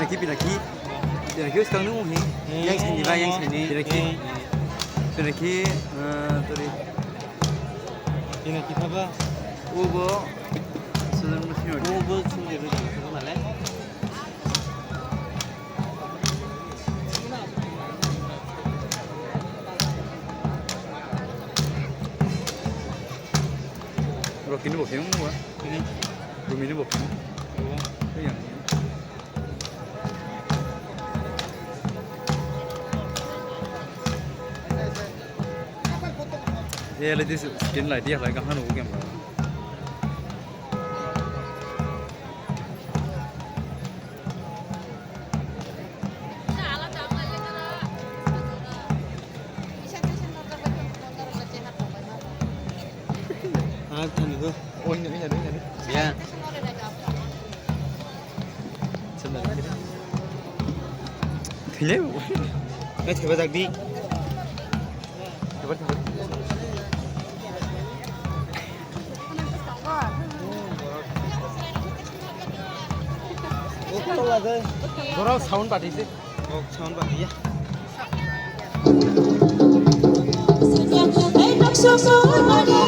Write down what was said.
Pinaki sekarang nunggu nih. Yang sini pak, yang sini. Pinaki, tadi. Pinaki apa? Ubo, sudah musnah. Ubo sendiri itu mana? Ini bokeh nunggu ah. Ini bokeh. Iya. Ya, lagi skin lah dia lagi kan nunggu game. Oh ini. Ya. Sebenarnya. Tidak. Coba tadi. Coba. Dorang sound party sih. Oh, sound party ya. Hey,